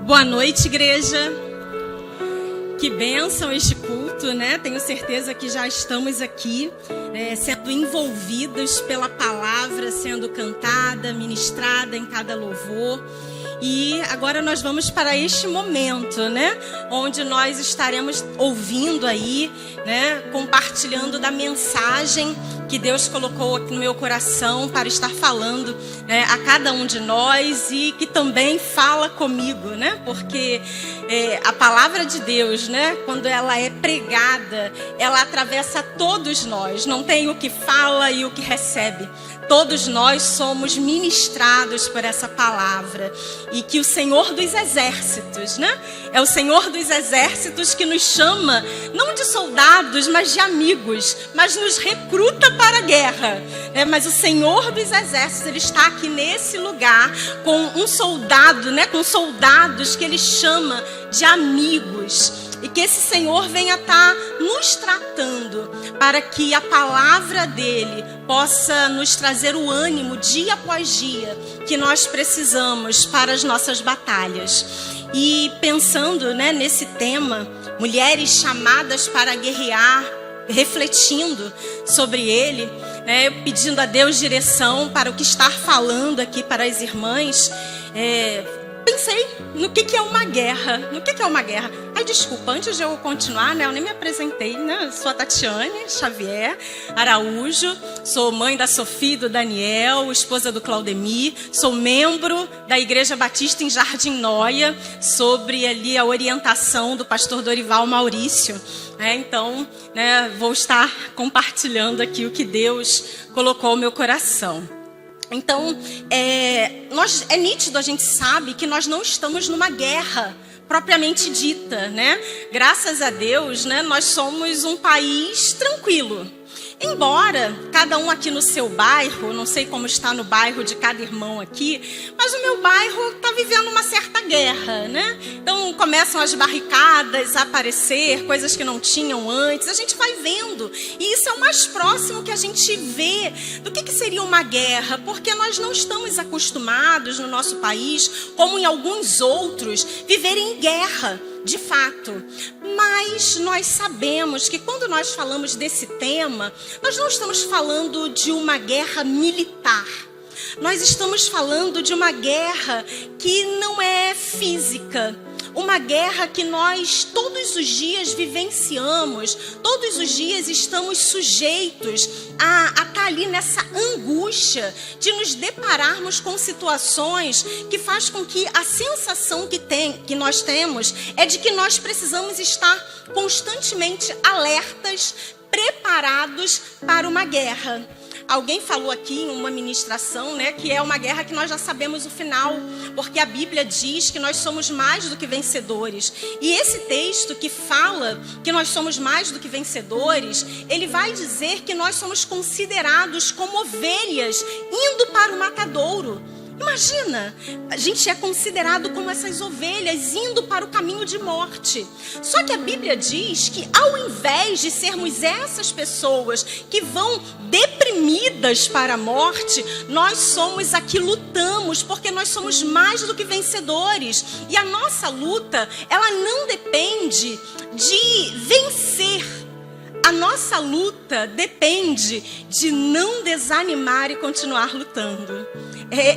Boa noite, igreja. Que bênção este culto, né? Tenho certeza que já estamos aqui, sendo envolvidos pela palavra, sendo cantada, ministrada em cada louvor. E agora nós vamos para este momento, né? Onde nós estaremos ouvindo aí, né? Compartilhando da mensagem que Deus colocou aqui no meu coração para estar falando, né, a cada um de nós e que também fala comigo, né? Porque a palavra de Deus, né? Quando ela é pregada, ela atravessa todos nós. Não tem o que fala e o que recebe. Todos nós somos ministrados por essa palavra. E que o Senhor dos Exércitos, né? É o Senhor dos Exércitos que nos chama, não de soldados, mas de amigos. Mas nos recruta para a guerra. Mas o Senhor dos Exércitos, Ele está aqui nesse lugar com um soldado, né? Com soldados que Ele chama de amigos. E que esse Senhor venha estar nos tratando para que a palavra dEle possa nos trazer o ânimo dia após dia que nós precisamos para as nossas batalhas. E pensando, né, nesse tema, mulheres chamadas para guerrear, refletindo sobre ele, né, pedindo a Deus direção para o que estar falando aqui para as irmãs, pensei no que é uma guerra. No que é uma guerra? Ai, desculpa, antes de eu continuar, né, eu nem me apresentei, né? Eu sou a Tatiane Xavier Araújo, sou mãe da Sofia e do Daniel, esposa do Claudemir, sou membro da Igreja Batista em Jardim Noia, sobre ali a orientação do pastor Dorival Maurício. Então, né, vou estar compartilhando aqui o que Deus colocou no meu coração. Então, é nítido, a gente sabe que nós não estamos numa guerra propriamente dita, né? Graças a Deus, né, nós somos um país tranquilo. Embora cada um aqui no seu bairro, não sei como está no bairro de cada irmão aqui, mas o meu bairro está vivendo uma certa guerra, né? Então começam as barricadas a aparecer, coisas que não tinham antes, a gente vai vendo. E isso é o mais próximo que a gente vê do que seria uma guerra, porque nós não estamos acostumados no nosso país, como em alguns outros, viverem em guerra. De fato, mas nós sabemos que quando nós falamos desse tema, nós não estamos falando de uma guerra militar. Nós estamos falando de uma guerra que não é física. Uma guerra que nós todos os dias vivenciamos, todos os dias estamos sujeitos a estar ali nessa angústia de nos depararmos com situações que faz com que a sensação que nós temos é de que nós precisamos estar constantemente alertas, preparados para uma guerra. Alguém falou aqui em uma ministração, né, que é uma guerra que nós já sabemos o final, porque a Bíblia diz que nós somos mais do que vencedores. E esse texto que fala que nós somos mais do que vencedores, ele vai dizer que nós somos considerados como ovelhas indo para o matadouro. Imagina, a gente é considerado como essas ovelhas indo para o caminho de morte. Só que a Bíblia diz que ao invés de sermos essas pessoas que vão deprimidas para a morte, nós somos a que lutamos, porque nós somos mais do que vencedores. E a nossa luta, ela não depende de vencer. A nossa luta depende de não desanimar e continuar lutando.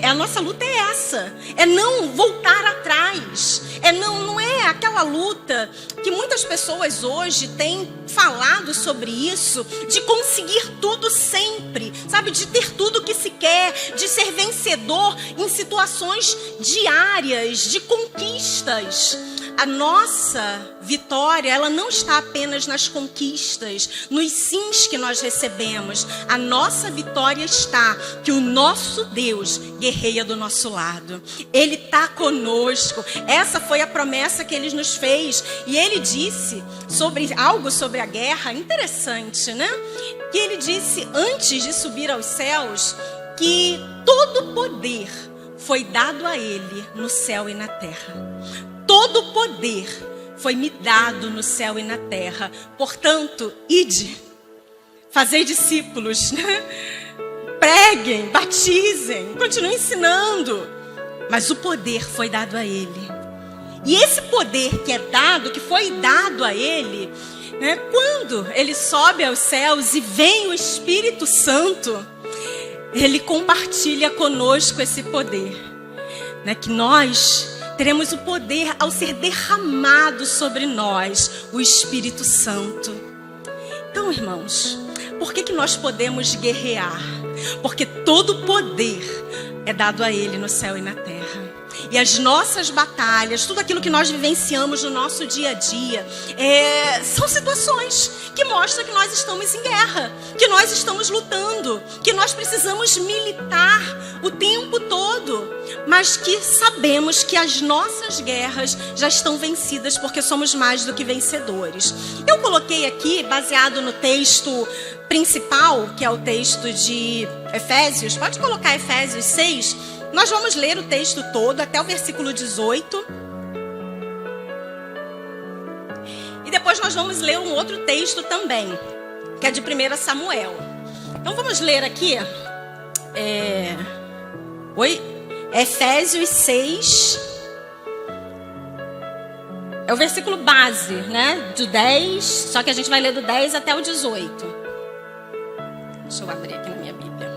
A nossa luta é essa, é não voltar atrás, não é aquela luta que muitas pessoas hoje têm falado sobre isso, de conseguir tudo sempre, sabe, de ter tudo o que se quer, de ser vencedor em situações diárias, de conquistas. A nossa vitória, ela não está apenas nas conquistas, nos sims que nós recebemos. A nossa vitória está que o nosso Deus guerreia do nosso lado. Ele está conosco. Essa foi a promessa que Ele nos fez. E Ele disse algo sobre a guerra interessante, né? Que Ele disse antes de subir aos céus que todo poder foi dado a Ele no céu e na terra. Todo poder foi me dado no céu e na terra. Portanto, ide, fazei discípulos, né? Preguem, batizem, continuem ensinando. Mas o poder foi dado a Ele. E esse poder que é dado, que foi dado a ele, né, quando ele sobe aos céus e vem o Espírito Santo, ele compartilha conosco esse poder, né, que nós teremos o poder ao ser derramado sobre nós o Espírito Santo. Então, irmãos, por que nós podemos guerrear? Porque todo poder é dado a Ele no céu e na terra. E as nossas batalhas, tudo aquilo que nós vivenciamos no nosso dia a dia, são situações que mostram que nós estamos em guerra, que nós estamos lutando, que nós precisamos militar o tempo todo, mas que sabemos que as nossas guerras já estão vencidas, porque somos mais do que vencedores. Eu coloquei aqui, baseado no texto principal, que é o texto de Efésios, pode colocar Efésios 6, nós vamos ler o texto todo até o versículo 18. E depois nós vamos ler um outro texto também, que é de 1 Samuel. Então vamos ler aqui. Efésios 6. É o versículo base, né? Do 10, só que a gente vai ler do 10 até o 18. Deixa eu abrir aqui na minha Bíblia.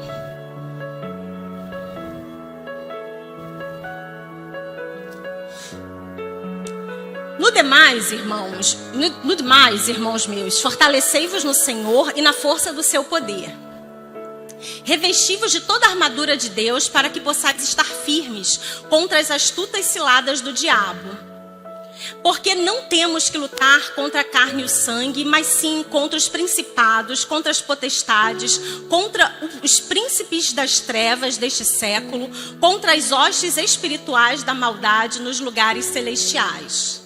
No demais, irmãos meus, fortalecei-vos no Senhor e na força do seu poder. Revesti-vos de toda a armadura de Deus para que possais estar firmes contra as astutas ciladas do diabo. Porque não temos que lutar contra a carne e o sangue, mas sim contra os principados, contra as potestades, contra os príncipes das trevas deste século, contra as hostes espirituais da maldade nos lugares celestiais.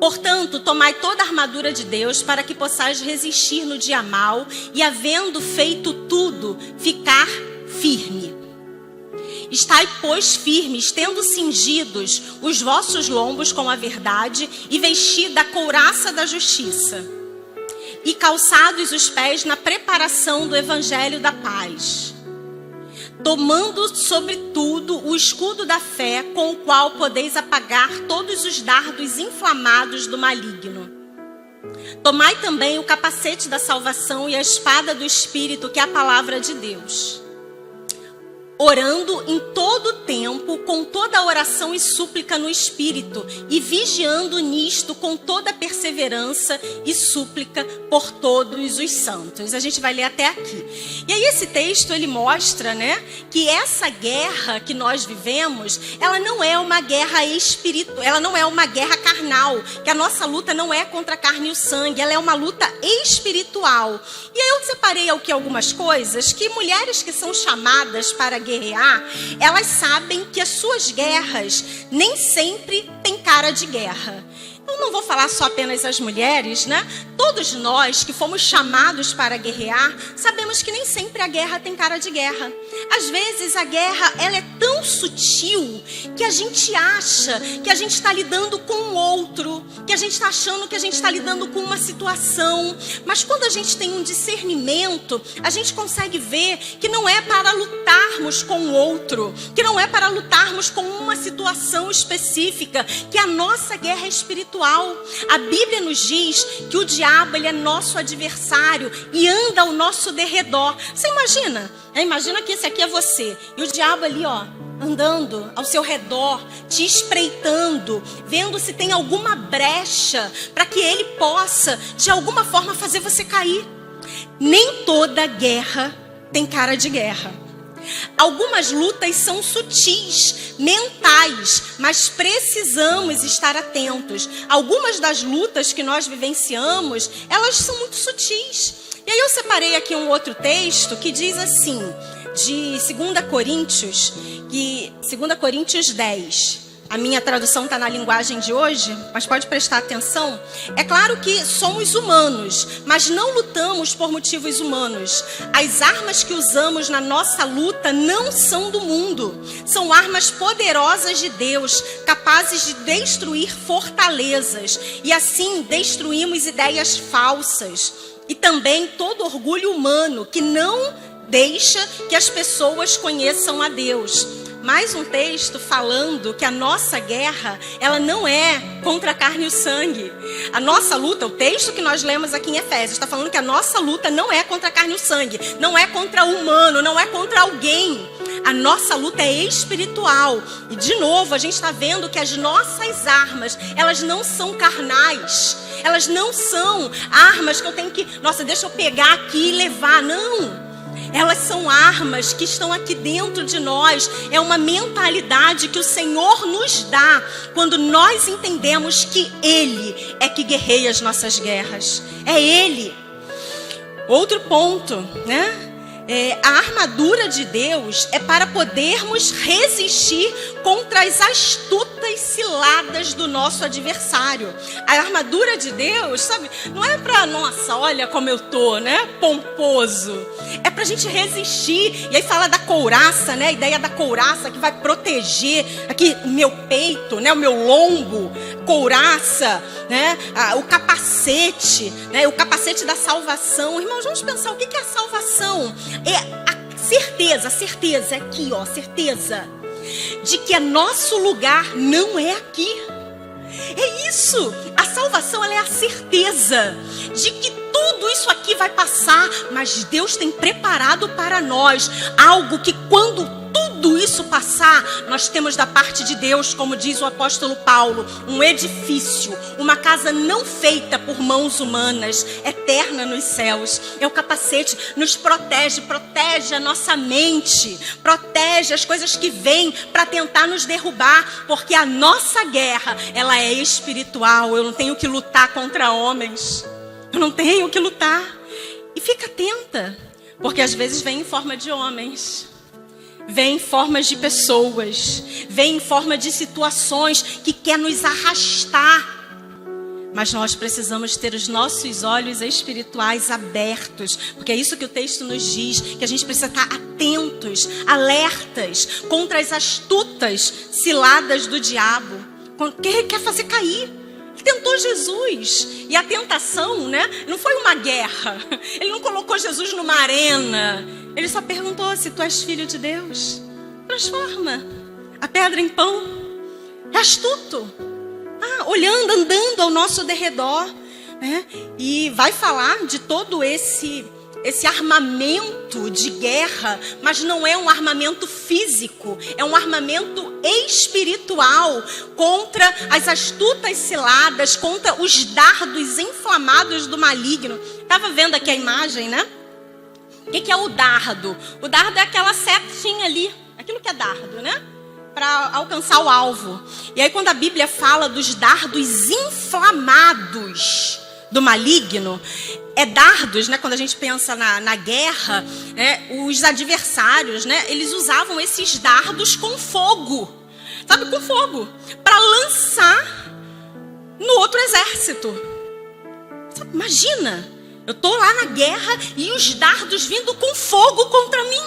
Portanto, tomai toda a armadura de Deus para que possais resistir no dia mau e, havendo feito tudo, ficar firme. Estai, pois, firmes, tendo cingidos os vossos lombos com a verdade e vestida a couraça da justiça, e calçados os pés na preparação do evangelho da paz, tomando sobretudo o escudo da fé, com o qual podeis apagar todos os dardos inflamados do maligno. Tomai também o capacete da salvação e a espada do Espírito, que é a palavra de Deus, orando em todo o tempo, com toda oração e súplica no Espírito, e vigiando nisto com toda perseverança e súplica por todos os santos. A gente vai ler até aqui. E aí esse texto, ele mostra, né, que essa guerra que nós vivemos, ela não é uma guerra espiritual, ela não é uma guerra carnal, que a nossa luta não é contra a carne e o sangue, ela é uma luta espiritual. E aí eu separei aqui algumas coisas que mulheres que são chamadas para guerrear, elas sabem que as suas guerras nem sempre têm cara de guerra. Eu não vou falar só apenas as mulheres, né? Todos nós que fomos chamados para guerrear, sabemos que nem sempre a guerra tem cara de guerra. Às vezes a guerra, ela é tão sutil que a gente acha que a gente está lidando com o outro, que a gente está achando que a gente está lidando com uma situação. Mas quando a gente tem um discernimento, a gente consegue ver que não é para lutarmos com o outro, que não é para lutarmos com uma situação específica, que a nossa guerra é espiritual. A Bíblia nos diz que o diabo, ele é nosso adversário e anda ao nosso derredor. Você imagina? Imagina que esse aqui é você e o diabo ali, ó, andando ao seu redor, te espreitando, vendo se tem alguma brecha para que ele possa, de alguma forma, fazer você cair. Nem toda guerra tem cara de guerra. Algumas lutas são sutis, mentais, mas precisamos estar atentos. Algumas das lutas que nós vivenciamos, elas são muito sutis. E aí eu separei aqui um outro texto que diz assim, de 2 Coríntios 10. A minha tradução está na linguagem de hoje, mas pode prestar atenção. É claro que somos humanos, mas não lutamos por motivos humanos. As armas que usamos na nossa luta não são do mundo. São armas poderosas de Deus, capazes de destruir fortalezas. E assim destruímos ideias falsas. E também todo orgulho humano que não deixa que as pessoas conheçam a Deus. mais um texto falando que a nossa guerra, ela não é contra a carne e o sangue. A nossa luta, o texto que nós lemos aqui em Efésios, está falando que a nossa luta não é contra a carne e o sangue, não é contra o humano, não é contra alguém. A nossa luta é espiritual. E de novo, a gente está vendo que as nossas armas, elas não são carnais. Elas não são armas que eu tenho que, nossa, deixa eu pegar aqui e levar. Não. Elas são armas que estão aqui dentro de nós. É uma mentalidade que o Senhor nos dá quando nós entendemos que Ele é que guerreia as nossas guerras. É Ele. Outro ponto, né? A armadura de Deus é para podermos resistir contra as astutas ciladas do nosso adversário. A armadura de Deus, sabe, não é para, nossa, olha como eu tô, né, pomposo. É para a gente resistir. E aí fala da couraça, né, a ideia da couraça que vai proteger aqui o meu peito, né, o meu lombo, couraça, né, o capacete, né, o capacete da salvação. Irmãos, vamos pensar, o que é a salvação? É a certeza aqui, ó, certeza de que nosso lugar não é aqui. É isso. A salvação, ela é a certeza de que tudo isso aqui vai passar, mas Deus tem preparado para nós algo que quando tudo isso passar, nós temos da parte de Deus, como diz o apóstolo Paulo, um edifício, uma casa não feita por mãos humanas, eterna nos céus. É o capacete, nos protege a nossa mente, protege as coisas que vêm para tentar nos derrubar, porque a nossa guerra, ela é espiritual. Eu não tenho que lutar contra homens, eu não tenho que lutar. E fica atenta, porque às vezes vem em forma de homens, vem em formas de pessoas, vem em forma de situações que quer nos arrastar. Mas nós precisamos ter os nossos olhos espirituais abertos, porque é isso que o texto nos diz, que a gente precisa estar atentos, alertas contra as astutas ciladas do diabo, que ele quer fazer cair. Ele tentou Jesus, e a tentação, né, não foi uma guerra, ele não colocou Jesus numa arena, ele só perguntou: se tu és filho de Deus, transforma a pedra em pão. É astuto, olhando, andando ao nosso derredor, né? E vai falar de todo esse armamento de guerra, mas não é um armamento físico, é um armamento espiritual contra as astutas ciladas, contra os dardos inflamados do maligno. Estava vendo aqui a imagem, né? O que é o dardo? O dardo é aquela setinha ali, aquilo que é dardo, né? Para alcançar o alvo. E aí quando a Bíblia fala dos dardos inflamados do maligno, é dardos, né? Quando a gente pensa na guerra, né? Os adversários, né? Eles usavam esses dardos com fogo, sabe, com fogo, para lançar no outro exército. Sabe, imagina, eu tô lá na guerra e os dardos vindo com fogo contra mim.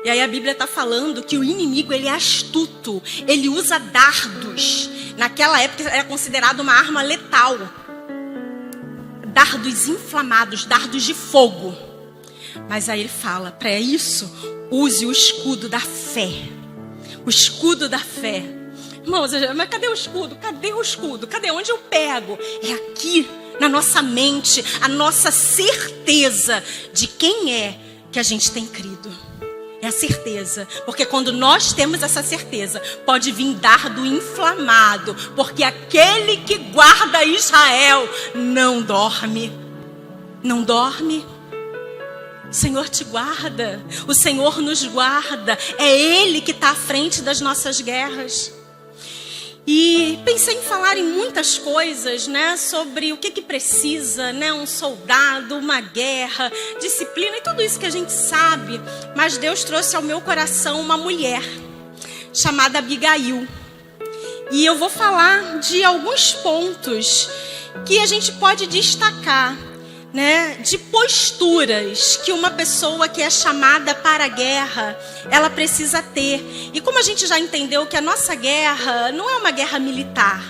E aí a Bíblia está falando que o inimigo, ele é astuto, ele usa dardos. Naquela época era considerado uma arma letal. Dardos inflamados, dardos de fogo. Mas aí ele fala, para isso, use o escudo da fé. O escudo da fé. Irmãos, mas cadê o escudo? Cadê o escudo? Cadê? Onde eu pego? É aqui, na nossa mente, a nossa certeza de quem é que a gente tem crido. É a certeza, porque quando nós temos essa certeza, pode vir dardo inflamado, porque aquele que guarda Israel não dorme. Não dorme. O Senhor te guarda, o Senhor nos guarda, é Ele que está à frente das nossas guerras. E pensei em falar em muitas coisas, né, sobre o que precisa, né, um soldado, uma guerra, disciplina e tudo isso que a gente sabe. Mas Deus trouxe ao meu coração uma mulher chamada Abigail. E eu vou falar de alguns pontos que a gente pode destacar, né, de posturas que uma pessoa que é chamada para a guerra, ela precisa ter. E como a gente já entendeu que a nossa guerra não é uma guerra militar,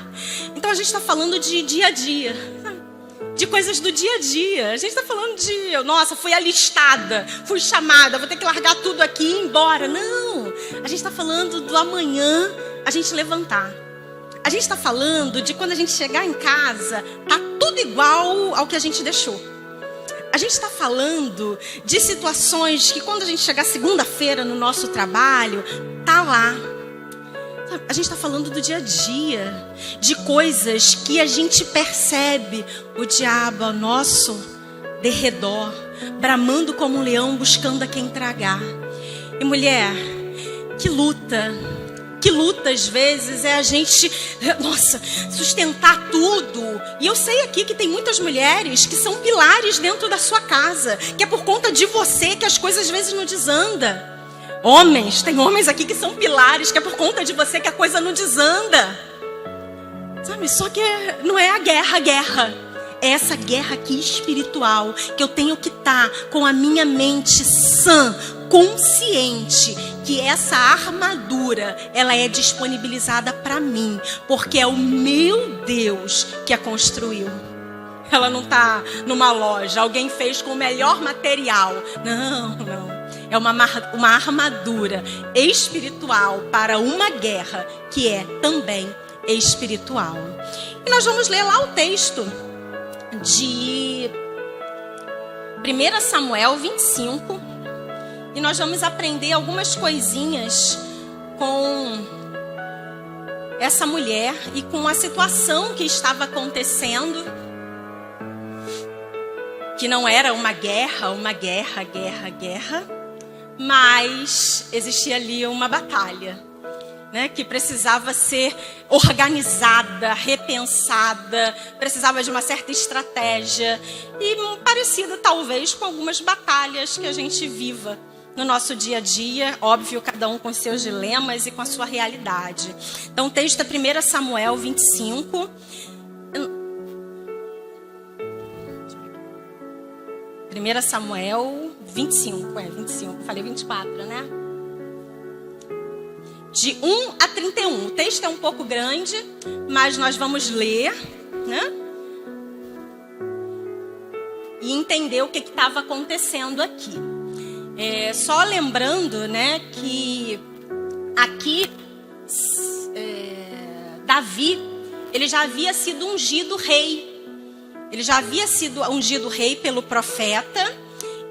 então a gente está falando de dia a dia. de coisas do dia a dia. A gente está falando de, nossa, fui alistada, fui chamada, vou ter que largar tudo aqui e ir embora. Não, a gente está falando do amanhã a gente levantar. A gente está falando de quando a gente chegar em casa, tá tudo igual ao que a gente deixou. A gente está falando de situações que quando a gente chegar segunda-feira no nosso trabalho, tá lá. A gente está falando do dia a dia, de coisas que a gente percebe o diabo ao nosso derredor, bramando como um leão buscando a quem tragar. E mulher, que luta às vezes é a gente, nossa, sustentar tudo. E eu sei aqui que tem muitas mulheres que são pilares dentro da sua casa, que é por conta de você que as coisas às vezes não desandam. Homens, tem homens aqui que são pilares, que é por conta de você que a coisa não desanda. Sabe, só que não é a guerra. É essa guerra aqui espiritual, que eu tenho que estar com a minha mente sã, consciente, que essa armadura, ela é disponibilizada para mim, porque é o meu Deus que a construiu. Ela não está numa loja, alguém fez com o melhor material. Não. É uma armadura espiritual para uma guerra que é também espiritual. E nós vamos ler lá o texto de 1 Samuel 25. E nós vamos aprender algumas coisinhas com essa mulher e com a situação que estava acontecendo. Que não era uma guerra, mas existia ali uma batalha, né, que precisava ser organizada, repensada, precisava de uma certa estratégia e parecida talvez com algumas batalhas que a gente viva no nosso dia a dia, óbvio, cada um com seus dilemas e com a sua realidade. Então o texto é 1 Samuel 25. 1 Samuel 25, 25, falei 24, né? De 1 a 31. O texto é um pouco grande, mas nós vamos ler, né? E entender o que estava acontecendo aqui. Só lembrando, né, que aqui Davi, ele já havia sido ungido rei. Ele já havia sido ungido rei pelo profeta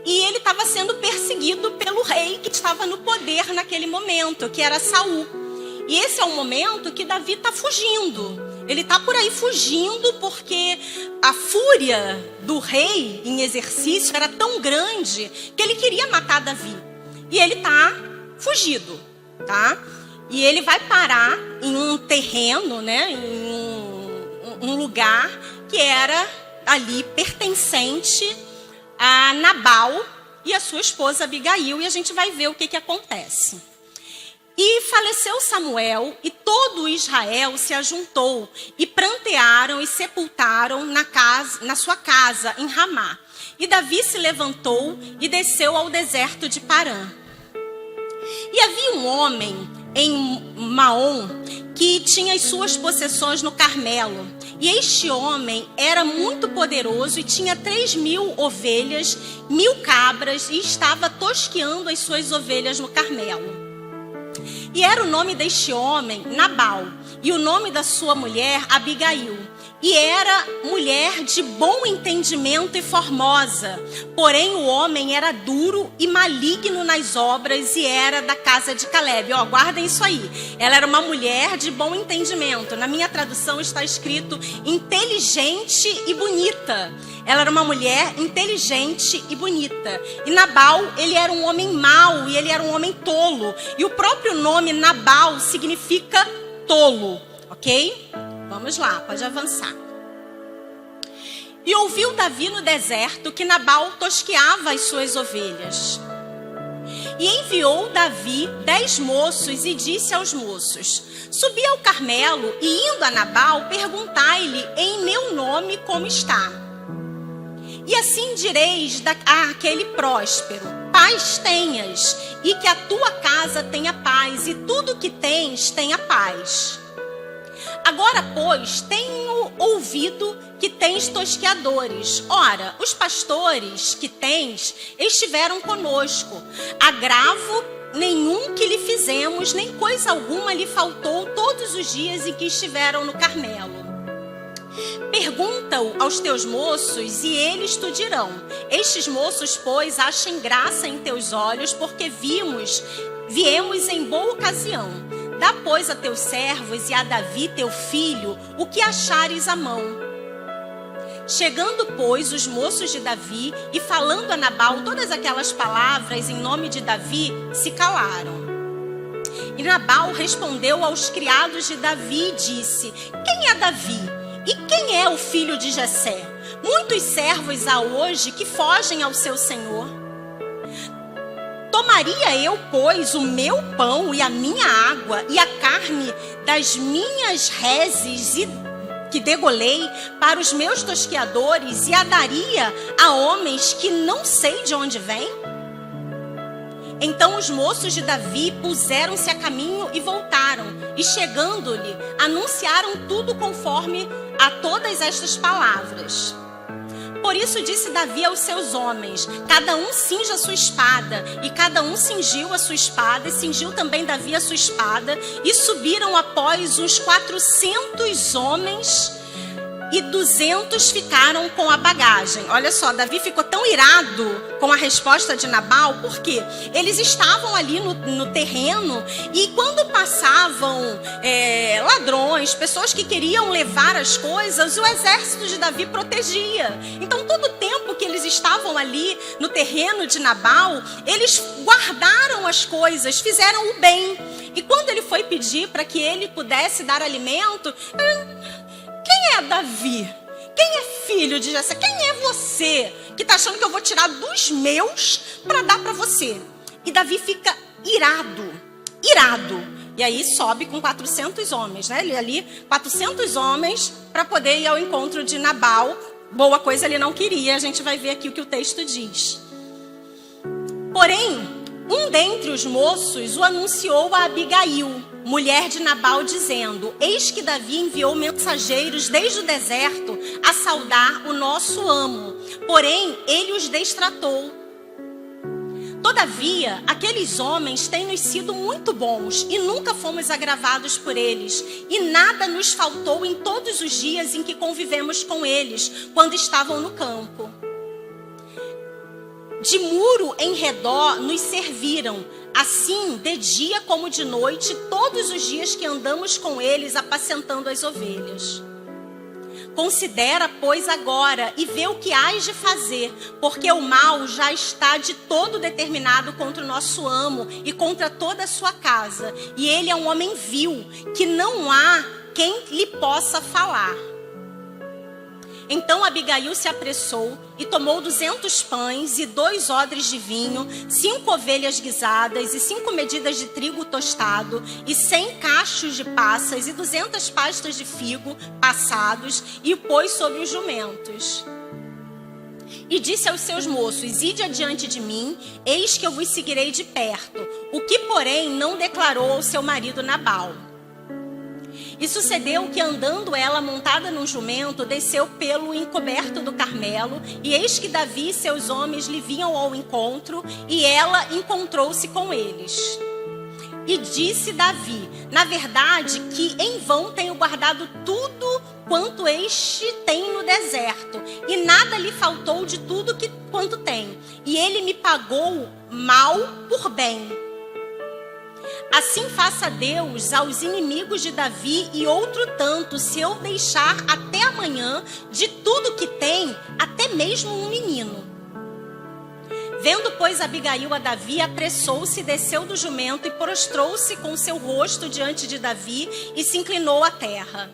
e ele estava sendo perseguido pelo rei que estava no poder naquele momento, que era Saul. E esse é o momento que Davi está fugindo. Ele está por aí fugindo porque a fúria do rei em exercício era tão grande que ele queria matar Davi. E ele está fugido, tá? E ele vai parar em um terreno, né? Em um lugar que era ali pertencente a Nabal e a sua esposa Abigail, e a gente vai ver o que acontece. E faleceu Samuel, e todo Israel se ajuntou, e prantearam e sepultaram na sua casa, em Ramá. E Davi se levantou e desceu ao deserto de Parã. E havia um homem em Maom que tinha as suas possessões no Carmelo. E este homem era muito poderoso e tinha 3.000 ovelhas, 1.000 cabras, e estava tosqueando as suas ovelhas no Carmelo. E era o nome deste homem Nabal, e o nome da sua mulher Abigail. E era mulher de bom entendimento e formosa, porém o homem era duro e maligno nas obras e era da casa de Caleb. Ó, guardem isso aí. Ela era uma mulher de bom entendimento. Na minha tradução está escrito inteligente e bonita. Ela era uma mulher inteligente e bonita. E Nabal, ele era um homem mau e ele era um homem tolo. E o próprio nome Nabal significa tolo, ok? Vamos lá, pode avançar. E ouviu Davi no deserto que Nabal tosqueava as suas ovelhas. E enviou Davi 10 moços e disse aos moços: subi ao Carmelo e indo a Nabal, perguntai-lhe em meu nome como está. E assim direis àquele próspero: paz tenhas, e que a tua casa tenha paz, e tudo que tens tenha paz. Agora, pois, tenho ouvido que tens tosqueadores. Ora, os pastores que tens estiveram conosco. Agravo nenhum que lhe fizemos, nem coisa alguma lhe faltou todos os dias em que estiveram no Carmelo. Pergunta-o aos teus moços e eles te dirão. Estes moços, pois, achem graça em teus olhos, porque viemos em boa ocasião. Dá, pois, a teus servos e a Davi, teu filho, o que achares à mão. Chegando, pois, os moços de Davi e falando a Nabal todas aquelas palavras em nome de Davi, se calaram. E Nabal respondeu aos criados de Davi e disse: Quem é Davi? E quem é o filho de Jessé? Muitos servos há hoje que fogem ao seu senhor. Tomaria eu, pois, o meu pão e a minha água e a carne das minhas reses que degolei para os meus tosqueadores e a daria a homens que não sei de onde vêm? Então os moços de Davi puseram-se a caminho e voltaram, e chegando-lhe, anunciaram tudo conforme a todas estas palavras. Por isso disse Davi aos seus homens: cada um cinja a sua espada. E cada um cingiu a sua espada, e cingiu também Davi a sua espada, e subiram após uns 400 homens, e 200 ficaram com a bagagem. Olha só, Davi ficou tão irado com a resposta de Nabal, porque eles estavam ali no terreno, e quando passavam ladrões, pessoas que queriam levar as coisas, o exército de Davi protegia. Então, todo o tempo que eles estavam ali no terreno de Nabal, eles guardaram as coisas, fizeram o bem. E quando ele foi pedir para que ele pudesse dar alimento, quem é Davi? Quem é filho de Jessé? Quem é você que está achando que eu vou tirar dos meus para dar para você? E Davi fica irado. E aí sobe com 400 homens, né? Ele ali, 400 homens para poder ir ao encontro de Nabal. Boa coisa ele não queria, a gente vai ver aqui o que o texto diz. Porém, um dentre os moços o anunciou a Abigail, mulher de Nabal, dizendo: Eis que Davi enviou mensageiros desde o deserto a saudar o nosso amo, porém ele os destratou. Todavia, aqueles homens têm nos sido muito bons e nunca fomos agravados por eles, e nada nos faltou em todos os dias em que convivemos com eles, quando estavam no campo. De muro em redor nos serviram, assim de dia como de noite, todos os dias que andamos com eles apacentando as ovelhas. Considera, pois, agora e vê o que hás de fazer, porque o mal já está de todo determinado contra o nosso amo e contra toda a sua casa, e ele é um homem vil, que não há quem lhe possa falar. Então Abigail se apressou e tomou 200 pães e 2 odres de vinho, 5 ovelhas guisadas e 5 medidas de trigo tostado e 100 cachos de passas e 200 pastas de figo passados, e o pôs sobre os jumentos. E disse aos seus moços: Ide adiante de mim, eis que eu vos seguirei de perto, o que porém não declarou ao seu marido Nabal. E sucedeu que, andando ela montada num jumento, desceu pelo encoberto do Carmelo, e eis que Davi e seus homens lhe vinham ao encontro, e ela encontrou-se com eles. E disse Davi: na verdade que em vão tenho guardado tudo quanto este tem no deserto, e nada lhe faltou de tudo quanto tem, e ele me pagou mal por bem. Assim faça Deus aos inimigos de Davi e outro tanto, se eu deixar até amanhã de tudo que tem, até mesmo um menino. Vendo, pois, Abigail a Davi, apressou-se, desceu do jumento e prostrou-se com seu rosto diante de Davi e se inclinou à terra.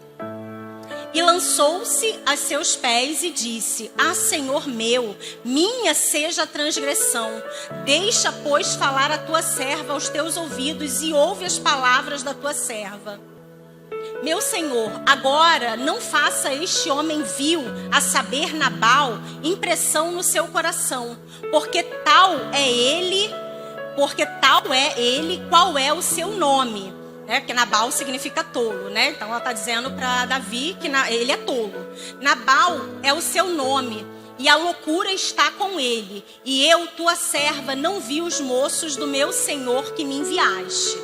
E lançou-se a seus pés e disse: Ah, Senhor meu, minha seja a transgressão. Deixa, pois, falar a tua serva aos teus ouvidos e ouve as palavras da tua serva. Meu Senhor, agora não faça este homem vil, a saber, Nabal, impressão no seu coração, porque tal é ele, qual é o seu nome. né? Porque Nabal significa tolo, né? Então ela está dizendo para Davi que ele é tolo. Nabal é o seu nome e a loucura está com ele. E eu, tua serva, não vi os moços do meu senhor que me enviaste.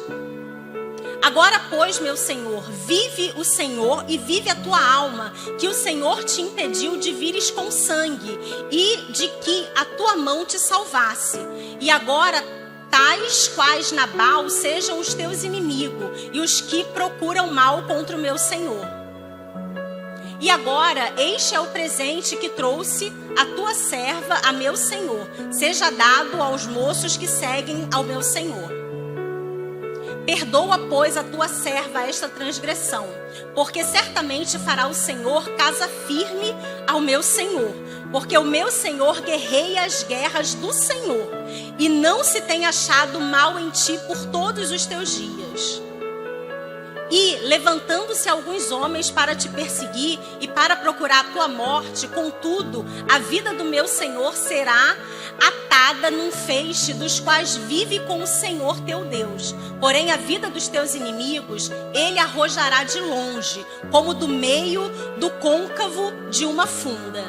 Agora, pois, meu senhor, vive o Senhor e vive a tua alma, que o Senhor te impediu de vires com sangue e de que a tua mão te salvasse. E agora, tais quais Nabal sejam os teus inimigos e os que procuram mal contra o meu senhor. E agora, este é o presente que trouxe a tua serva a meu senhor. Seja dado aos moços que seguem ao meu senhor. Perdoa, pois, a tua serva esta transgressão, porque certamente fará o Senhor casa firme ao meu senhor, porque o meu senhor guerreia as guerras do Senhor, e não se tem achado mal em ti por todos os teus dias. E, levantando-se alguns homens para te perseguir e para procurar a tua morte, contudo, a vida do meu senhor será atada num feixe dos quais vive com o Senhor teu Deus. Porém, a vida dos teus inimigos, ele arrojará de longe, como do meio do côncavo de uma funda.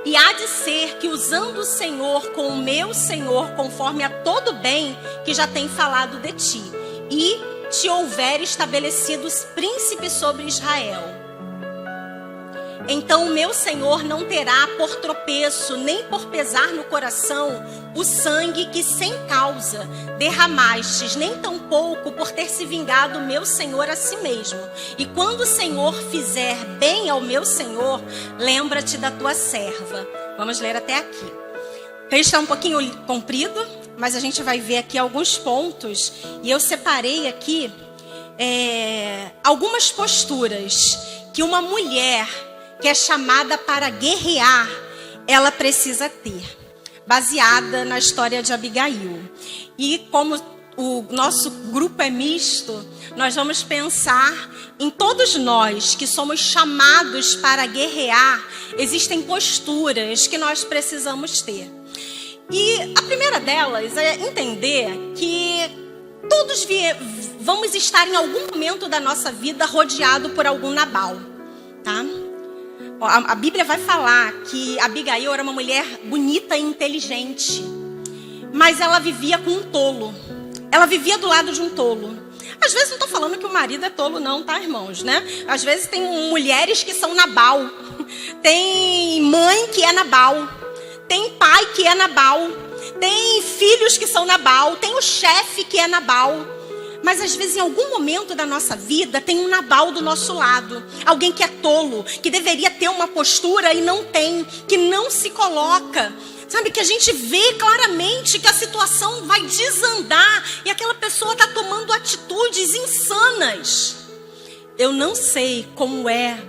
E há de ser que, usando o Senhor com o meu Senhor, conforme a todo bem que já tem falado de ti, e te houver estabelecido príncipe sobre Israel, então o meu Senhor não terá por tropeço, nem por pesar no coração, o sangue que sem causa derramastes, nem tampouco por ter se vingado o meu Senhor a si mesmo. E quando o Senhor fizer bem ao meu Senhor, lembra-te da tua serva. Vamos ler até aqui. O texto está um pouquinho comprido, mas a gente vai ver aqui alguns pontos. E eu separei aqui algumas posturas que uma mulher que é chamada para guerrear, ela precisa ter, baseada na história de Abigail. E como o nosso grupo é misto, nós vamos pensar em todos nós que somos chamados para guerrear. Existem posturas que nós precisamos ter. E a primeira delas é entender que todos vamos estar em algum momento da nossa vida rodeado por algum Nabal, tá? A Bíblia vai falar que Abigail era uma mulher bonita e inteligente, mas ela vivia com um tolo. Ela vivia do lado de um tolo. Às vezes não estou falando que o marido é tolo não, tá, irmãos, né? Às vezes tem mulheres que são Nabal, tem mãe que é Nabal, tem pai que é Nabal, tem filhos que são Nabal, tem o chefe que é Nabal. Mas às vezes em algum momento da nossa vida tem um Nabal do nosso lado. Alguém que é tolo, que deveria ter uma postura e não tem, que não se coloca. Sabe, que a gente vê claramente que a situação vai desandar e aquela pessoa está tomando atitudes insanas. Eu não sei como é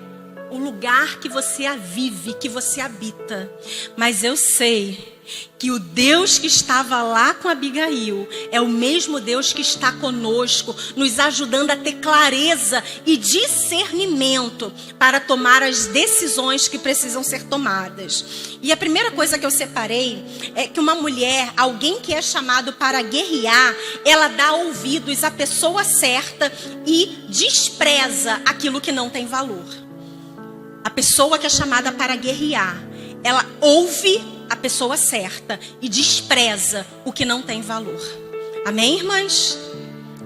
o lugar que você vive, que você habita, mas eu sei que o Deus que estava lá com Abigail é o mesmo Deus que está conosco, nos ajudando a ter clareza e discernimento para tomar as decisões que precisam ser tomadas. E a primeira coisa que eu separei é que uma mulher, alguém que é chamado para guerrear, ela dá ouvidos à pessoa certa e despreza aquilo que não tem valor. A pessoa que é chamada para guerrear, ela ouve a pessoa certa e despreza o que não tem valor. Amém, irmãs?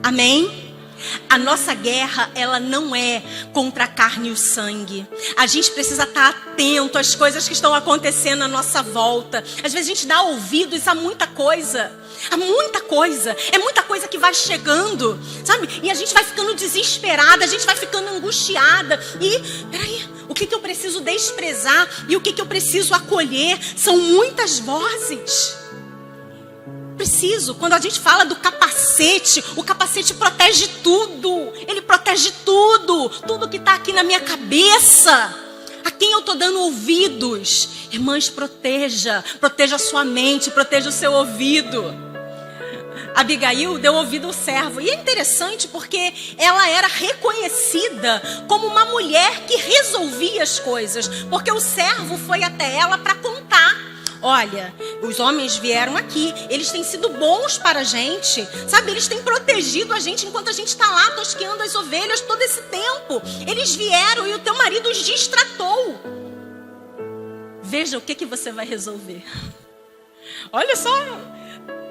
Amém? A nossa guerra, ela não é contra a carne e o sangue. A gente precisa estar atento às coisas que estão acontecendo à nossa volta. Às vezes a gente dá ouvidos a muita coisa. É muita coisa que vai chegando, sabe? E a gente vai ficando desesperada, a gente vai ficando angustiada. E, peraí, o que eu preciso desprezar e o que eu preciso acolher? São muitas vozes. Quando a gente fala do capacete, o capacete protege tudo. Ele protege tudo. Tudo que está aqui na minha cabeça. A quem eu estou dando ouvidos? Irmãs, proteja a sua mente, proteja o seu ouvido. Abigail deu ouvido ao servo. E é interessante porque ela era reconhecida como uma mulher que resolvia as coisas. Porque o servo foi até ela para contar olha, os homens vieram aqui, eles têm sido bons para a gente, sabe? Eles têm protegido a gente enquanto a gente está lá tosqueando as ovelhas todo esse tempo. Eles vieram e o teu marido os distratou. Veja o que você vai resolver. Olha só,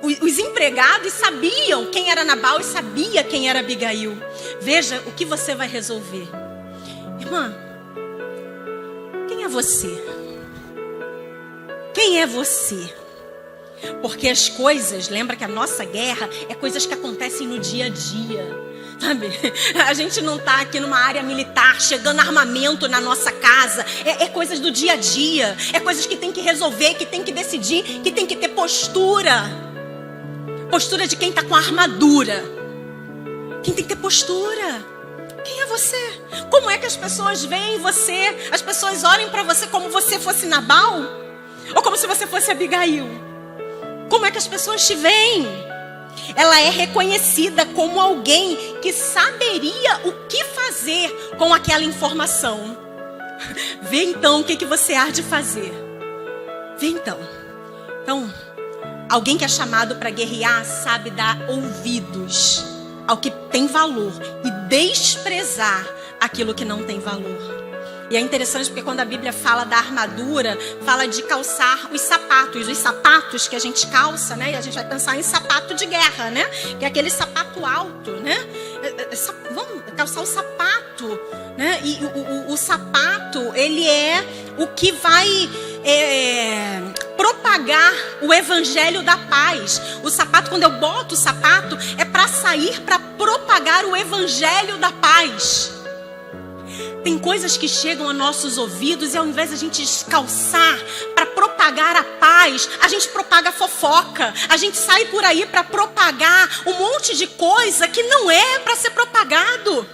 os empregados sabiam quem era Nabal e sabia quem era Abigail. Veja o que você vai resolver. Irmã, quem é você? Quem é você? Porque as coisas, lembra que a nossa guerra é coisas que acontecem no dia a dia. Sabe? A gente não está aqui numa área militar, chegando armamento na nossa casa. É coisas do dia a dia. É coisas que tem que resolver, que tem que decidir, que tem que ter postura. Postura de quem está com a armadura. Quem tem que ter postura? Quem é você? Como é que as pessoas veem você? As pessoas olham para você como você fosse Nabal? Ou como se você fosse Abigail? Como é que as pessoas te veem? Ela é reconhecida como alguém que saberia o que fazer com aquela informação. Vê então o que você há de fazer. Vê então. Então, alguém que é chamado para guerrear sabe dar ouvidos ao que tem valor e desprezar aquilo que não tem valor. E é interessante porque quando a Bíblia fala da armadura, fala de calçar os sapatos que a gente calça, né? E a gente vai pensar em sapato de guerra, né? Que é aquele sapato alto, né? Vamos calçar o sapato, né? E o sapato, ele é o que vai propagar o evangelho da paz. O sapato, quando eu boto o sapato, é para sair, para propagar o evangelho da paz. Tem coisas que chegam a nossos ouvidos e ao invés de a gente calçar para propagar a paz, a gente propaga fofoca. A gente sai por aí para propagar um monte de coisa que não é para ser propagado.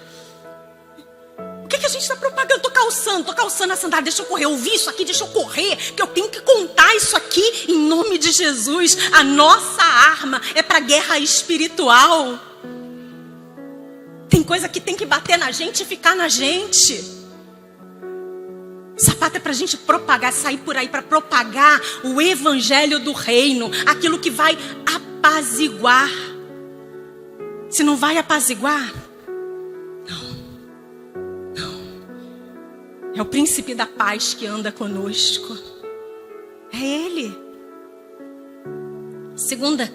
O que a gente está propagando? Tô calçando a sandália, deixa eu correr, eu ouvi isso aqui, deixa eu correr, que eu tenho que contar isso aqui em nome de Jesus. A nossa arma é para guerra espiritual. Tem coisa que tem que bater na gente e ficar na gente. Sapato é pra gente propagar, sair por aí para propagar o evangelho do reino. Aquilo que vai apaziguar. Se não vai apaziguar, não. É o príncipe da paz que anda conosco. É ele. Segunda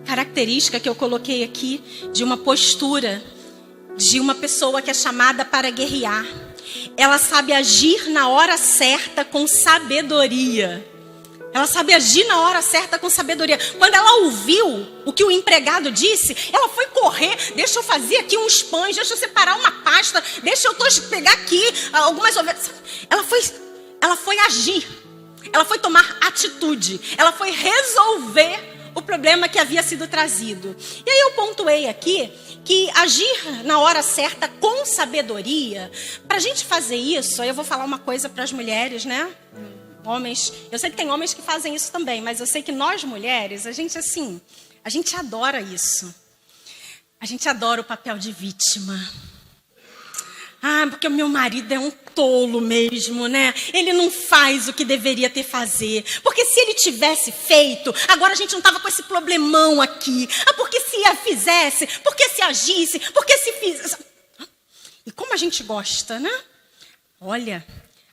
característica que eu coloquei aqui de uma postura de uma pessoa que é chamada para guerrear. Ela sabe agir na hora certa com sabedoria. Ela sabe agir na hora certa com sabedoria. Quando ela ouviu o que o empregado disse, ela foi correr. Deixa eu fazer aqui uns pães, deixa eu separar uma pasta, deixa eu pegar aqui algumas ovelhas. Ela foi agir. Ela foi tomar atitude. Ela foi resolver o problema que havia sido trazido. E aí eu pontuei aqui que agir na hora certa com sabedoria, para a gente fazer isso, aí eu vou falar uma coisa para as mulheres, né? Homens, eu sei que tem homens que fazem isso também, mas eu sei que nós mulheres, a gente adora isso. A gente adora o papel de vítima. Porque o meu marido é um tolo mesmo, né? Ele não faz o que deveria ter fazer. Porque se ele tivesse feito, agora a gente não tava com esse problemão aqui. Porque se fizesse, porque se agisse, porque se fizesse. E como a gente gosta, né? Olha,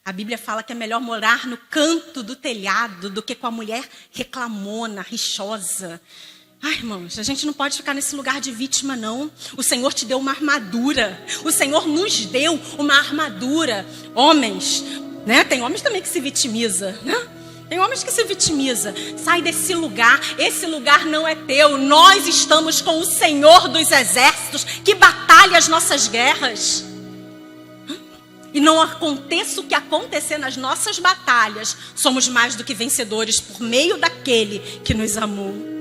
a Bíblia fala que é melhor morar no canto do telhado do que com a mulher reclamona, rixosa. Irmãos, a gente não pode ficar nesse lugar de vítima, não. O Senhor te deu uma armadura. O Senhor nos deu uma armadura. Homens, né? Tem homens também que se vitimiza, né? Tem homens que se vitimiza. Sai desse lugar. Esse lugar não é teu. Nós estamos com o Senhor dos exércitos que batalha as nossas guerras. E não aconteça o que acontecer nas nossas batalhas, somos mais do que vencedores por meio daquele que nos amou.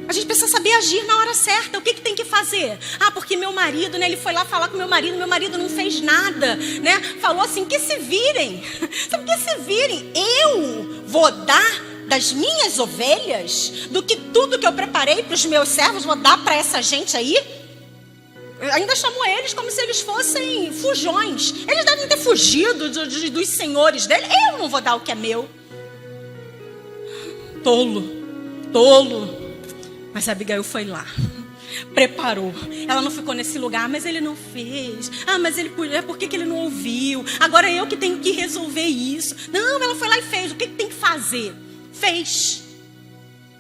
A gente precisa saber agir na hora certa. O que tem que fazer? Porque meu marido, né? Ele foi lá falar com meu marido não fez nada, né? Falou assim, que se virem. Sabe, que se virem? Eu vou dar das minhas ovelhas, do que tudo que eu preparei para os meus servos, vou dar para essa gente aí? Ainda chamou eles como se eles fossem fujões. Eles devem ter fugido dos senhores dele. Eu não vou dar o que é meu. tolo. Mas Abigail foi lá, preparou. Ela não ficou nesse lugar, mas ele não fez. Mas ele podia, por que ele não ouviu? Agora eu que tenho que resolver isso. Não, ela foi lá e fez. O que tem que fazer? Fez.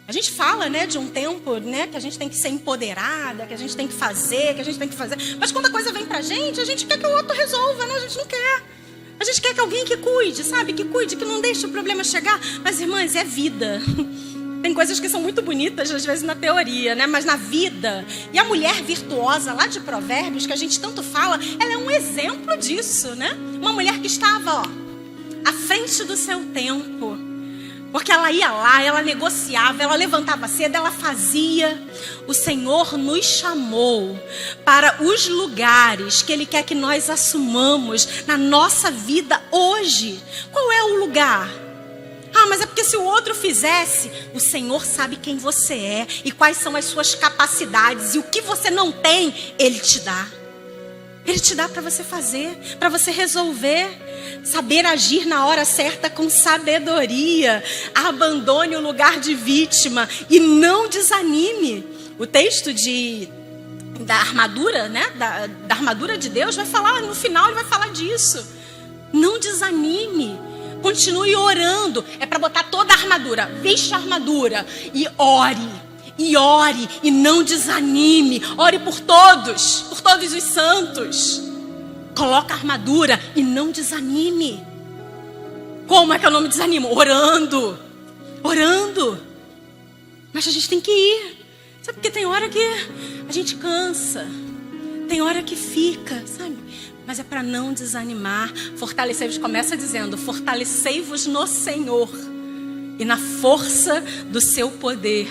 A gente fala, né, de um tempo, né, que a gente tem que ser empoderada, que a gente tem que fazer, Mas quando a coisa vem pra gente, a gente quer que o outro resolva, né? A gente não quer. A gente quer que alguém que cuide, sabe? Que cuide, que não deixe o problema chegar. Mas, irmãs, é vida. Tem coisas que são muito bonitas, às vezes, na teoria, né? Mas na vida. E a mulher virtuosa lá de Provérbios, que a gente tanto fala, ela é um exemplo disso, né? Uma mulher que estava, à frente do seu tempo. Porque ela ia lá, ela negociava, ela levantava cedo, ela fazia. O Senhor nos chamou para os lugares que Ele quer que nós assumamos na nossa vida hoje. Qual é o lugar? Mas é porque se o outro fizesse, o Senhor sabe quem você é e quais são as suas capacidades. E o que você não tem, Ele te dá. Ele te dá para você fazer, para você resolver. Saber agir na hora certa com sabedoria. Abandone o lugar de vítima e não desanime. O texto da armadura, né? Da armadura de Deus vai falar, no final ele vai falar disso. Não desanime. Continue orando. É para botar toda a armadura. Veste a armadura e ore. E não desanime. Ore por todos os santos. Coloca a armadura e não desanime. Como é que eu não me desanimo? Orando. Mas a gente tem que ir. Sabe, porque tem hora que a gente cansa. Tem hora que fica, sabe? Mas é para não desanimar. Fortalecei-vos, começa dizendo, fortalecei-vos no Senhor e na força do seu poder.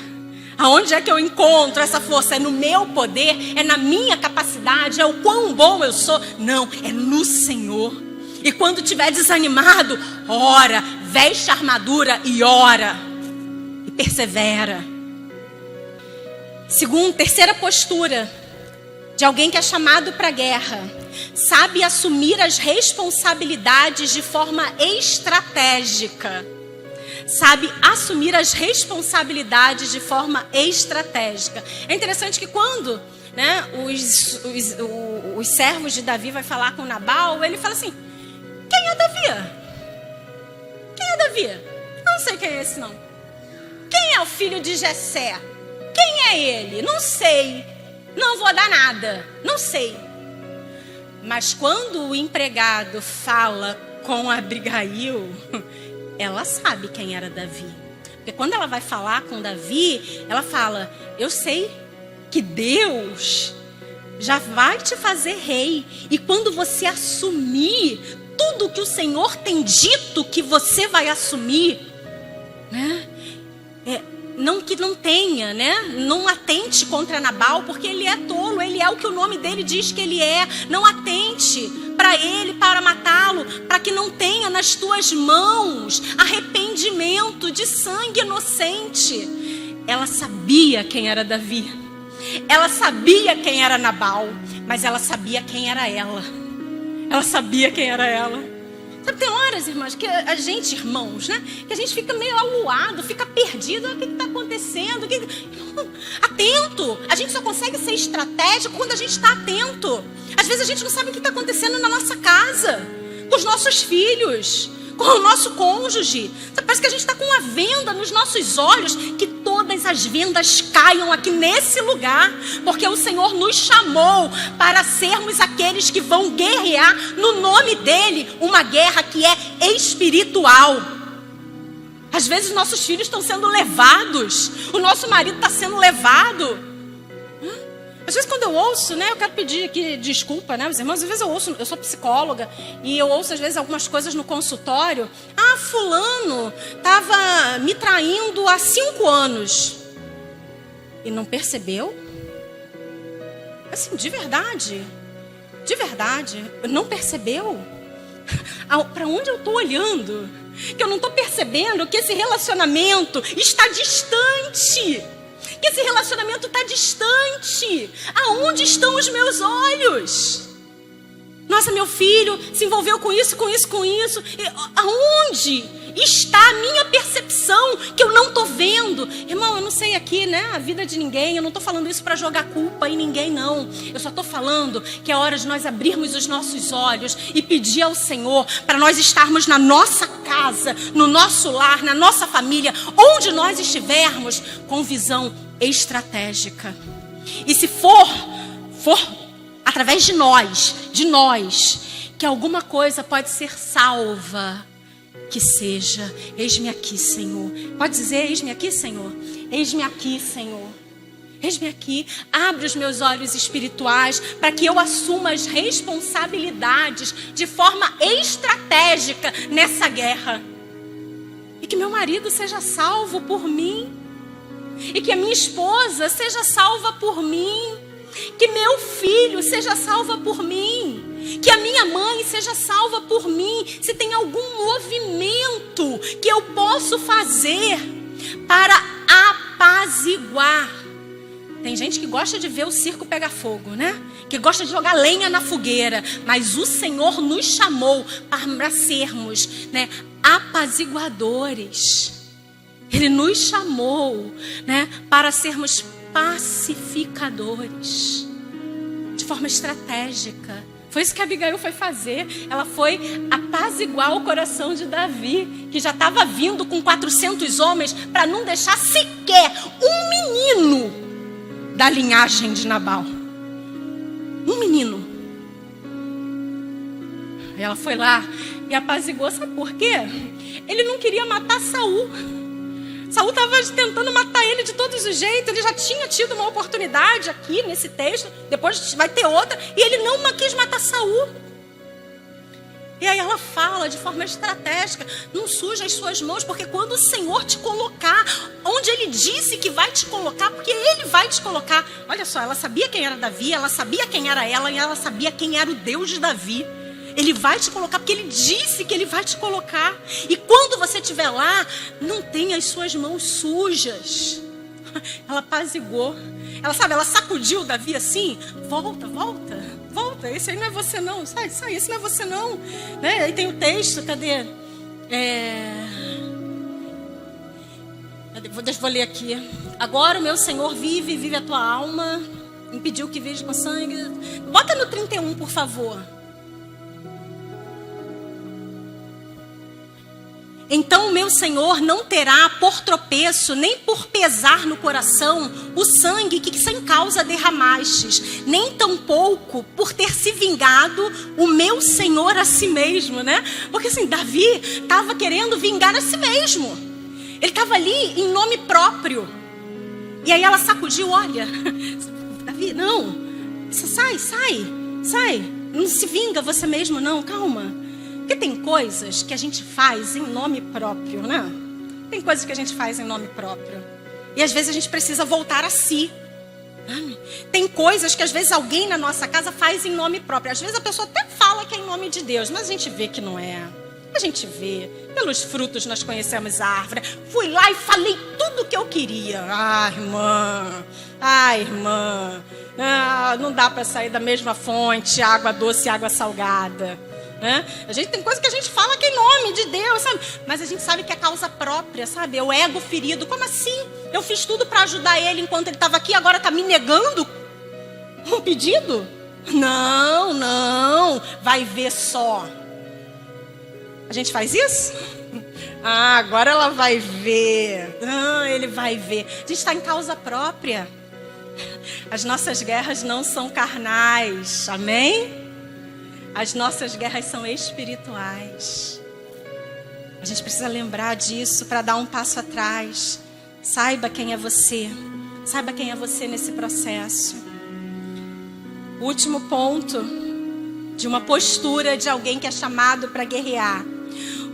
Aonde é que eu encontro essa força? É no meu poder? É na minha capacidade? É o quão bom eu sou? Não, é no Senhor. E quando estiver desanimado, ora, veste a armadura e ora. E persevera. Terceira postura de alguém que é chamado para a guerra. Sabe assumir as responsabilidades de forma estratégica. Sabe assumir as responsabilidades de forma estratégica. É interessante que quando, né, os servos de Davi vai falar com Nabal, ele fala assim, quem é Davi? Quem é Davi? Eu não sei quem é esse não. Quem é o filho de Jessé? Quem é ele? Não sei. Não vou dar nada. Não sei. Mas quando o empregado fala com Abigail, ela sabe quem era Davi. Porque quando ela vai falar com Davi, ela fala, eu sei que Deus já vai te fazer rei. E quando você assumir tudo que o Senhor tem dito que você vai assumir, né? Não que não tenha, né? Não atente contra Nabal, porque ele é tolo, ele é o que o nome dele diz que ele é. Não atente para ele, para matá-lo, para que não tenha nas tuas mãos arrependimento de sangue inocente. Ela sabia quem era Davi, ela sabia quem era Nabal, mas ela sabia quem era ela. Ela sabia quem era ela. Sabe, tem horas, irmãs, que a gente, irmãos, né? Que a gente fica meio aluado, fica perdido. O que está acontecendo? Atento. A gente só consegue ser estratégico quando a gente está atento. Às vezes a gente não sabe o que está acontecendo na nossa casa, com os nossos filhos, com o nosso cônjuge. Sabe, parece que a gente está com uma venda nos nossos olhos, que todas as vendas caiam aqui nesse lugar, porque o Senhor nos chamou para sermos aqueles que vão guerrear no nome dEle, uma guerra que é espiritual. Às vezes nossos filhos estão sendo levados, o nosso marido está sendo levado. Às vezes quando eu ouço, né, eu quero pedir aqui desculpa, né, os irmãos, às vezes eu sou psicóloga e eu ouço às vezes algumas coisas no consultório. Fulano estava me traindo há 5 anos e não percebeu? Assim, de verdade, não percebeu? Para onde eu estou olhando? Que eu não estou percebendo que esse relacionamento está distante. Que esse relacionamento está distante. Aonde estão os meus olhos? Nossa, meu filho se envolveu com isso. E aonde? está a minha percepção que eu não estou vendo? Irmão, eu não sei aqui, né, a vida de ninguém. Eu não estou falando isso para jogar culpa em ninguém, não. Eu só estou falando que é hora de nós abrirmos os nossos olhos e pedir ao Senhor para nós estarmos na nossa casa, no nosso lar, na nossa família, onde nós estivermos, com visão estratégica. E se for através de nós, que alguma coisa pode ser salva, que seja. Eis-me aqui, Senhor. Pode dizer, eis-me aqui, Senhor. Eis-me aqui, Senhor. Eis-me aqui. Abre os meus olhos espirituais para que eu assuma as responsabilidades de forma estratégica nessa guerra. E que meu marido seja salvo por mim. E que a minha esposa seja salva por mim. Que meu filho seja salvo por mim. Que a minha mãe seja salva por mim. Se tem algum movimento que eu posso fazer para apaziguar. Tem gente que gosta de ver o circo pegar fogo, né? Que gosta de jogar lenha na fogueira. Mas o Senhor nos chamou para sermos, né, apaziguadores. Ele nos chamou, né, para sermos pacificadores. De forma estratégica. Foi isso que a Abigail foi fazer. Ela foi apaziguar o coração de Davi, que já estava vindo com 400 homens, para não deixar sequer um menino da linhagem de Nabal. Um menino. E ela foi lá e apaziguou. Sabe por quê? Ele não queria matar Saul. Saul estava tentando matar ele de todos os jeitos. Ele já tinha tido uma oportunidade aqui nesse texto. Depois vai ter outra. E ele não quis matar Saul. E aí ela fala de forma estratégica: não suja as suas mãos, porque quando o Senhor te colocar onde Ele disse que vai te colocar, porque Ele vai te colocar. Olha só, ela sabia quem era Davi, ela sabia quem era ela, e ela sabia quem era o Deus de Davi. Ele vai te colocar porque Ele disse que Ele vai te colocar. E quando você estiver lá, não tenha as suas mãos sujas. Ela apaziguou. Ela sacudiu Davi assim. Volta. Esse aí não é você não. Sai, esse não é você não. Né? Aí tem o texto, cadê? Vou ler aqui. Agora o meu Senhor vive a tua alma. Impediu que veja com sangue. Bota no 31, por favor. Então o meu Senhor não terá por tropeço, nem por pesar no coração, o sangue que sem causa derramastes, nem tampouco por ter se vingado o meu Senhor a si mesmo, né? Porque assim, Davi estava querendo vingar a si mesmo. Ele estava ali em nome próprio. E aí ela sacudiu, olha, Davi, não, sai, não se vinga você mesmo não, calma. Porque tem coisas que a gente faz em nome próprio, né? Tem coisas que a gente faz em nome próprio. E às vezes a gente precisa voltar a si. Tem coisas que às vezes alguém na nossa casa faz em nome próprio. Às vezes a pessoa até fala que é em nome de Deus, mas a gente vê que não é. A gente vê. Pelos frutos nós conhecemos a árvore. Fui lá e falei tudo o que eu queria. Irmã. Não dá para sair da mesma fonte, água doce e água salgada. A gente tem coisa que a gente fala que é em nome de Deus, sabe? Mas a gente sabe que é causa própria, sabe? É o ego ferido. Como assim? Eu fiz tudo para ajudar ele enquanto ele estava aqui, agora está me negando um pedido? Não. Vai ver só. A gente faz isso? Agora ela vai ver. Ele vai ver. A gente está em causa própria. As nossas guerras não são carnais. Amém? As nossas guerras são espirituais. A gente precisa lembrar disso para dar um passo atrás. Saiba quem é você. Saiba quem é você nesse processo. O último ponto de uma postura de alguém que é chamado para guerrear.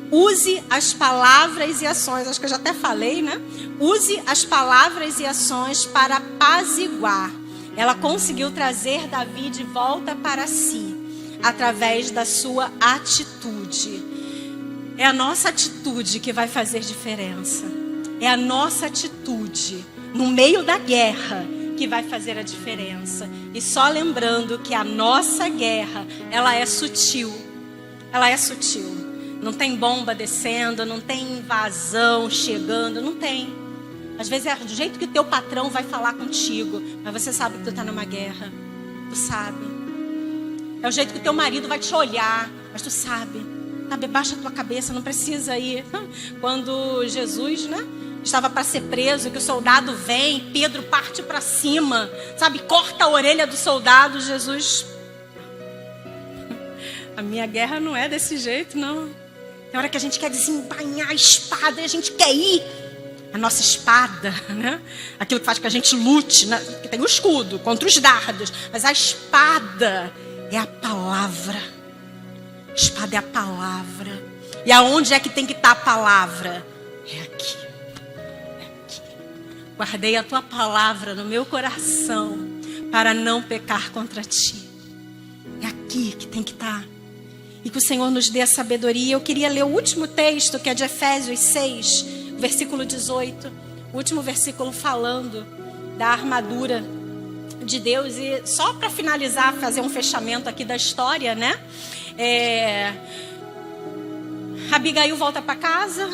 Use as palavras e ações. Acho que eu já até falei, né? Use as palavras e ações para apaziguar. Ela conseguiu trazer Davi de volta para si. Através da sua atitude. É a nossa atitude que vai fazer diferença. É a nossa atitude no meio da guerra que vai fazer a diferença. E só lembrando que a nossa guerra, ela é sutil. Ela é sutil. Não tem bomba descendo, não tem invasão chegando, não tem. Às vezes é do jeito que o teu patrão vai falar contigo, mas você sabe que tu está numa guerra. Tu sabe. É o jeito que o teu marido vai te olhar, mas tu sabe. Sabe, baixa a tua cabeça, não precisa ir. Quando Jesus, estava para ser preso, que o soldado vem, Pedro parte para cima, sabe, corta a orelha do soldado. Jesus, a minha guerra não é desse jeito, não. Tem hora que a gente quer desembainhar a espada e a gente quer ir. A nossa espada, aquilo que faz com que a gente lute, que tem o escudo contra os dardos, mas a espada é a palavra. A espada é a palavra. E aonde é que tem que estar a palavra? É aqui. Guardei a tua palavra no meu coração para não pecar contra ti. É aqui que tem que estar. E que o Senhor nos dê a sabedoria. Eu queria ler o último texto, que é de Efésios 6, versículo 18. O último versículo falando da armadura de Deus. E só para finalizar, fazer um fechamento aqui da história, Abigail volta para casa.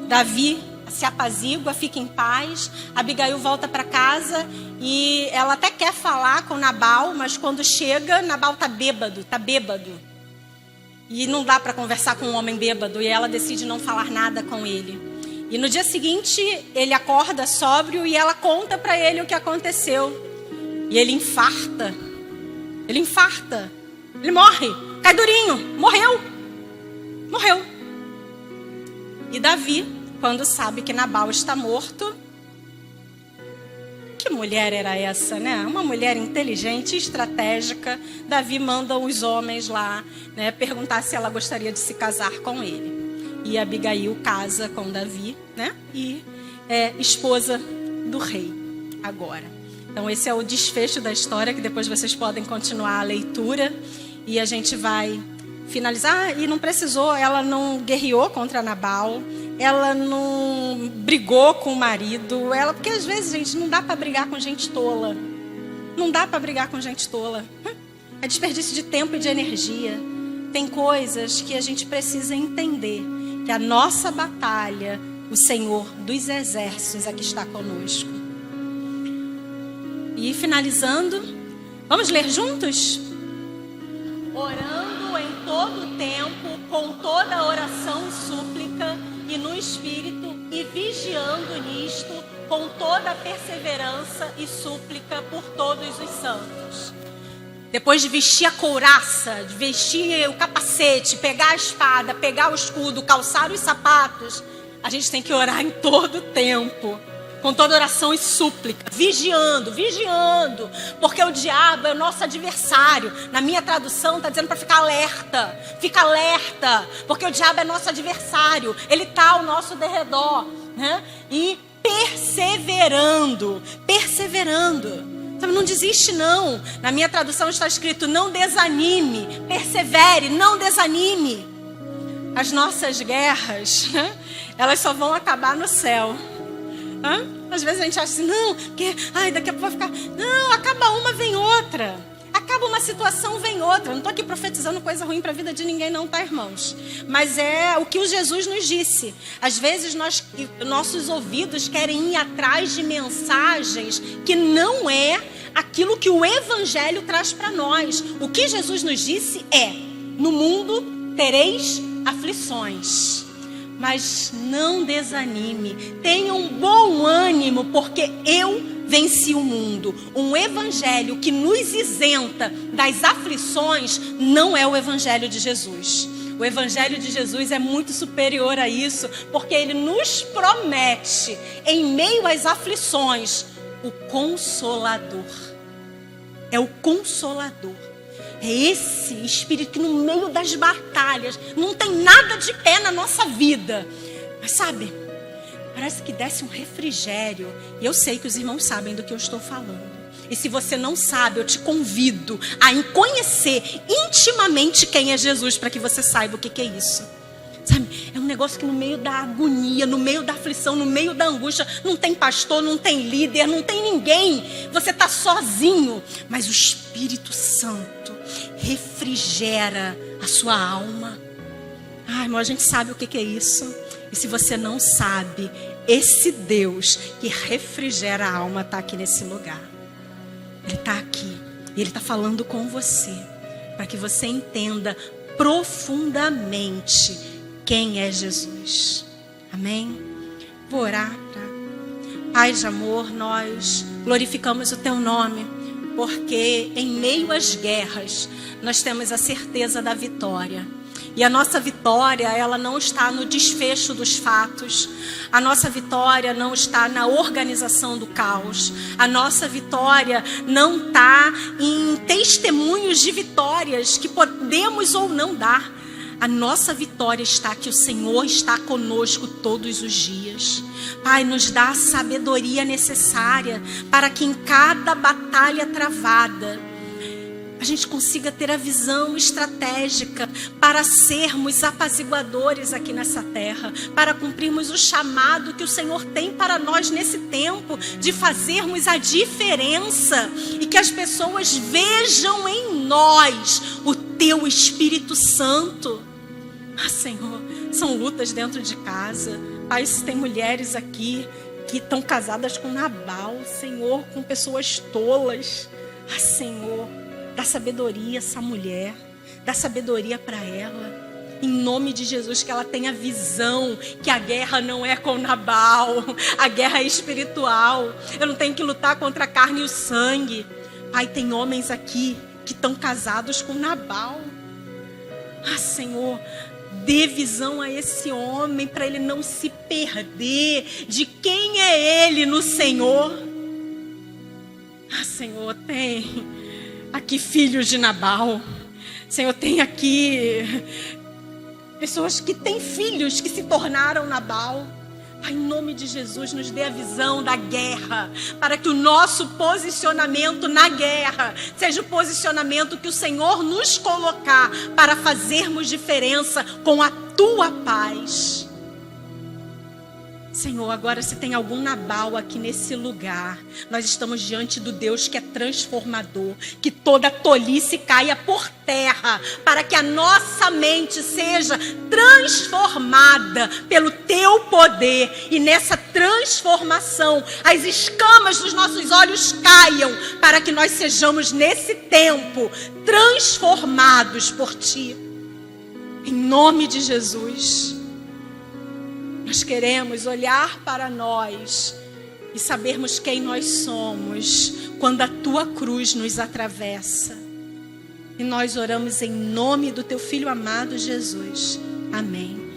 Davi se apazigua, fica em paz. Abigail volta para casa e ela até quer falar com Nabal, mas quando chega, Nabal tá bêbado. E não dá para conversar com um homem bêbado, e ela decide não falar nada com ele. E no dia seguinte, ele acorda sóbrio e ela conta para ele o que aconteceu. E ele infarta. Ele morre, cai durinho, morreu. E Davi, quando sabe que Nabal está morto, que mulher era essa, Uma mulher inteligente, estratégica. Davi manda os homens lá, perguntar se ela gostaria de se casar com ele. E Abigail casa com Davi, E é esposa do rei agora. Então esse é o desfecho da história, que depois vocês podem continuar a leitura. E a gente vai finalizar. E não precisou, ela não guerreou contra Nabal. Ela não brigou com o marido. Porque às vezes, gente, não dá para brigar com gente tola. É desperdício de tempo e de energia. Tem coisas que a gente precisa entender. Que a nossa batalha, o Senhor dos exércitos é que está conosco. E finalizando, vamos ler juntos? Orando em todo o tempo, com toda oração e súplica, e no Espírito, e vigiando nisto, com toda perseverança e súplica por todos os santos. Depois de vestir a couraça, de vestir o capacete, pegar a espada, pegar o escudo, calçar os sapatos, a gente tem que orar em todo o tempo, com toda oração e súplica, vigiando, porque o diabo é o nosso adversário. Na minha tradução está dizendo para fica alerta, porque o diabo é nosso adversário, ele está ao nosso derredor, E perseverando, sabe, não desiste não. Na minha tradução está escrito: não desanime, persevere, não desanime. As nossas guerras, elas só vão acabar no céu. Às vezes a gente acha assim, não, porque daqui a pouco vai ficar. Não, acaba uma, vem outra. Acaba uma situação, vem outra. Eu não estou aqui profetizando coisa ruim para a vida de ninguém não, tá, irmãos? Mas é o que o Jesus nos disse. Às vezes nossos ouvidos querem ir atrás de mensagens que não é aquilo que o Evangelho traz para nós. O que Jesus nos disse é: no mundo tereis aflições, mas não desanime, tenha um bom ânimo, porque eu venci o mundo. Um evangelho que nos isenta das aflições não é o evangelho de Jesus. O evangelho de Jesus é muito superior a isso, porque ele nos promete, em meio às aflições, o Consolador. É o Consolador. É esse Espírito que no meio das batalhas não tem nada de pé na nossa vida. Mas sabe, parece que desce um refrigério. E eu sei que os irmãos sabem do que eu estou falando. E se você não sabe, eu te convido a conhecer intimamente quem é Jesus, para que você saiba o que é isso. Sabe, é um negócio que no meio da agonia, no meio da aflição, no meio da angústia, não tem pastor, não tem líder, não tem ninguém. Você está sozinho, mas o Espírito Santo refrigera a sua alma. Irmão, a gente sabe o que é isso. E se você não sabe, esse Deus que refrigera a alma está aqui nesse lugar. Ele está aqui. E Ele está falando com você. Para que você entenda profundamente quem é Jesus. Amém? Vou orar. Pai de amor, nós glorificamos o Teu nome. Porque em meio às guerras, nós temos a certeza da vitória. E a nossa vitória, ela não está no desfecho dos fatos. A nossa vitória não está na organização do caos. A nossa vitória não está em testemunhos de vitórias que podemos ou não dar. A nossa vitória está que o Senhor está conosco todos os dias. Pai, nos dá a sabedoria necessária para que em cada batalha travada, a gente consiga ter a visão estratégica para sermos apaziguadores aqui nessa terra, para cumprirmos o chamado que o Senhor tem para nós nesse tempo, de fazermos a diferença e que as pessoas vejam em nós o Teu Espírito Santo. Senhor, são lutas dentro de casa. Pai, se tem mulheres aqui que estão casadas com Nabal, Senhor, com pessoas tolas. Senhor, dá sabedoria a essa mulher, dá sabedoria para ela. Em nome de Jesus, que ela tenha visão que a guerra não é com Nabal, a guerra é espiritual. Eu não tenho que lutar contra a carne e o sangue. Pai, tem homens aqui que estão casados com Nabal. Senhor, dê visão a esse homem para ele não se perder de quem é ele no Senhor. Senhor, tem aqui filhos de Nabal. Senhor, tem aqui pessoas que têm filhos que se tornaram Nabal. Pai, em nome de Jesus, nos dê a visão da guerra, para que o nosso posicionamento na guerra seja o posicionamento que o Senhor nos colocar para fazermos diferença com a Tua paz. Senhor, agora se tem algum Nabal aqui nesse lugar, nós estamos diante do Deus que é transformador, que toda tolice caia por terra, para que a nossa mente seja transformada pelo Teu poder, e nessa transformação as escamas dos nossos olhos caiam, para que nós sejamos nesse tempo transformados por Ti, em nome de Jesus. Nós queremos olhar para nós e sabermos quem nós somos quando a Tua cruz nos atravessa. E nós oramos em nome do Teu Filho amado Jesus. Amém.